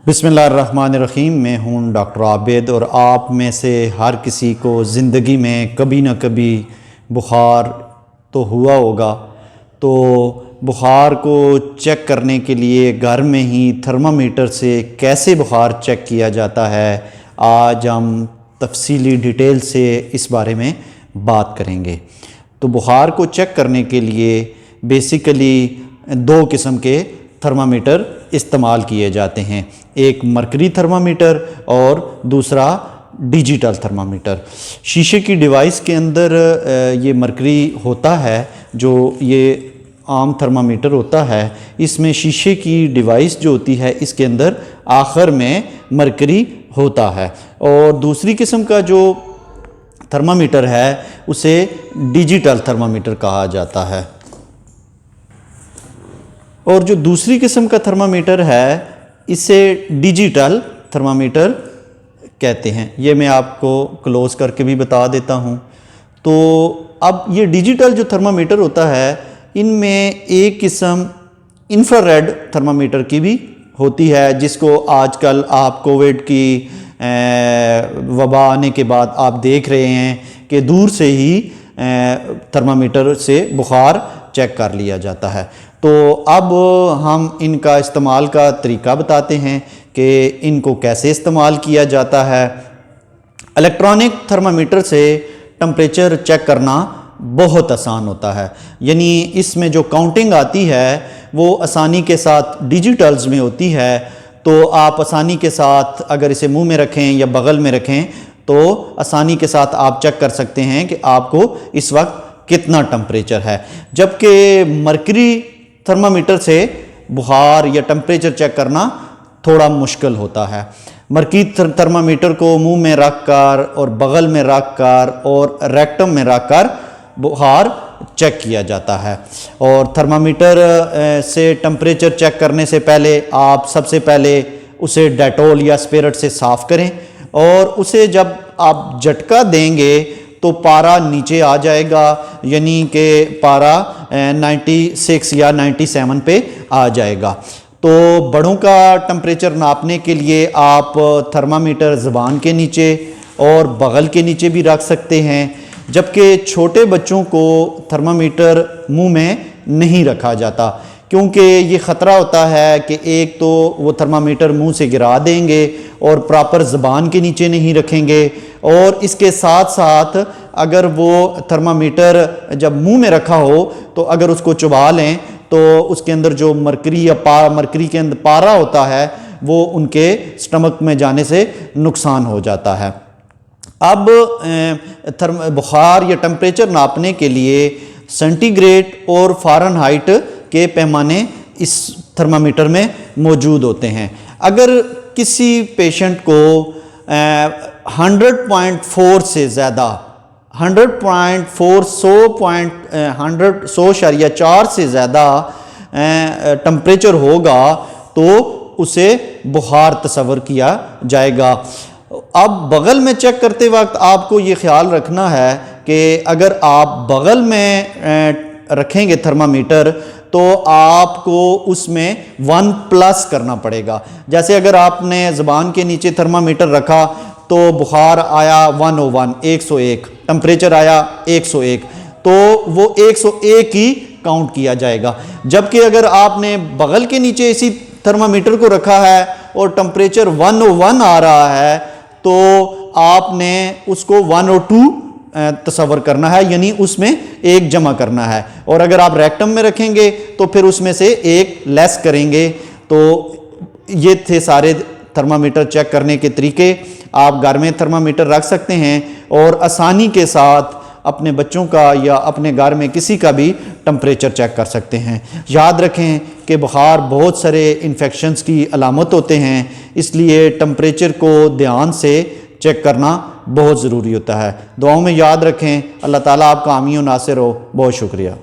बिस्मिल्लाहिर्रहमानिर्रहीम। मैं हूँ डॉक्टर आबिद और आप में से हर किसी को ज़िंदगी में कभी ना कभी बुखार तो हुआ होगा। तो बुखार को चेक करने के लिए घर में ही थर्मामीटर से कैसे बुखार चेक किया जाता है, आज हम तफसीली डिटेल से इस बारे में बात करेंगे। तो बुखार को चेक करने के लिए बेसिकली दो किस्म के थर्मामीटर इस्तेमाल किए जाते हैं, एक मरकरी थर्मामीटर और दूसरा डिजिटल थर्मामीटर। शीशे की डिवाइस के अंदर ये मरकरी होता है, जो ये आम थर्मामीटर होता है, इसमें शीशे की डिवाइस जो होती है इसके अंदर आखिर में मरकरी होता है। और दूसरी किस्म का जो थर्मामीटर है उसे डिजिटल थर्मामीटर कहा जाता है। और जो दूसरी किस्म का थर्मामीटर है इसे डिजिटल थर्मामीटर कहते हैं। ये मैं आपको क्लोज करके भी बता देता हूँ। तो अब ये डिजिटल जो थर्मामीटर होता है इनमें एक किस्म इंफ्रारेड थर्मामीटर की भी होती है, जिसको आजकल आप कोविड की वबा आने के बाद आप देख रहे हैं कि दूर से ही थर्मामीटर से बुखार चेक कर लिया जाता है। तो अब हम इनका इस्तेमाल का तरीका बताते हैं कि इनको कैसे इस्तेमाल किया जाता है। इलेक्ट्रॉनिक थर्मामीटर से टेम्परेचर चेक करना बहुत आसान होता है, यानी इसमें जो काउंटिंग आती है वो आसानी के साथ डिजिटल्स में होती है। तो आप आसानी के साथ अगर इसे मुंह में रखें या बगल में रखें तो आसानी के साथ आप चेक कर सकते हैं कि आपको इस वक्त कितना टेम्परेचर है। जबकि मरकरी थर्मामीटर से बुखार या टेम्परेचर चेक करना थोड़ा मुश्किल होता है। मरकरी थर्मामीटर को मुंह में रख कर और बगल में रख कर और रेक्टम में रख कर बुखार चेक किया जाता है। और थर्मामीटर से टेम्परेचर चेक करने से पहले आप सबसे पहले उसे डेटॉल या स्पिरिट से साफ़ करें और उसे जब आप झटका देंगे तो पारा नीचे आ जाएगा, यानी कि पारा 96 या 97 पे आ जाएगा। तो बड़ों का टेम्परेचर नापने के लिए आप थर्मामीटर ज़ुबान के नीचे और बगल के नीचे भी रख सकते हैं, जबकि छोटे बच्चों को थर्मामीटर मुंह में नहीं रखा जाता, क्योंकि ये ख़तरा होता है कि एक तो वो थर्मामीटर मुंह से गिरा देंगे और प्रॉपर ज़ुबान के नीचे नहीं रखेंगे, और इसके साथ साथ अगर वो थर्मामीटर जब मुंह में रखा हो तो अगर उसको चबा लें तो उसके अंदर जो मरकरी या मरकरी के अंदर पारा होता है वो उनके स्टमक में जाने से नुकसान हो जाता है। अब बुखार या टेम्परेचर नापने के लिए सेंटीग्रेड और फ़ारेनहाइट के पैमाने इस थर्मामीटर में मौजूद होते हैं। अगर किसी पेशेंट को 100.4 से ज़्यादा 100.4 100.4 से ज़्यादा टेम्परेचर होगा तो उसे बुखार तस्वर किया जाएगा। अब बगल में चेक करते वक्त आपको ये ख्याल रखना है कि अगर आप बगल में रखेंगे थर्मामीटर तो आपको उसमें 1+ करना पड़ेगा। जैसे अगर आपने ज़ुबान के नीचे थर्मामीटर रखा तो बुखार आया 101 101, टेम्परेचर आया 101, तो वो 101 ही काउंट किया जाएगा। जबकि अगर आपने बगल के नीचे इसी थर्मामीटर को रखा है और टेम्परेचर 101 आ रहा है तो आपने उसको 102 तस्वर करना है, यानी उसमें एक जमा करना है। और अगर आप रेक्टम में रखेंगे तो फिर उसमें से एक लेस करेंगे। तो ये थे सारे थर्मामीटर चेक करने के तरीके। आप घर में थर्मामीटर रख सकते हैं और आसानी के साथ अपने बच्चों का या अपने घर में किसी का भी टेम्परेचर चेक कर सकते हैं। याद रखें कि बुखार बहुत सारे इन्फेक्शंस की अलामत होते हैं, इसलिए टेम्परेचर को ध्यान से चेक करना बहुत ज़रूरी होता है। दुआओं में याद रखें। अल्लाह ताला आपका हामी और नासिर हो। बहुत शुक्रिया।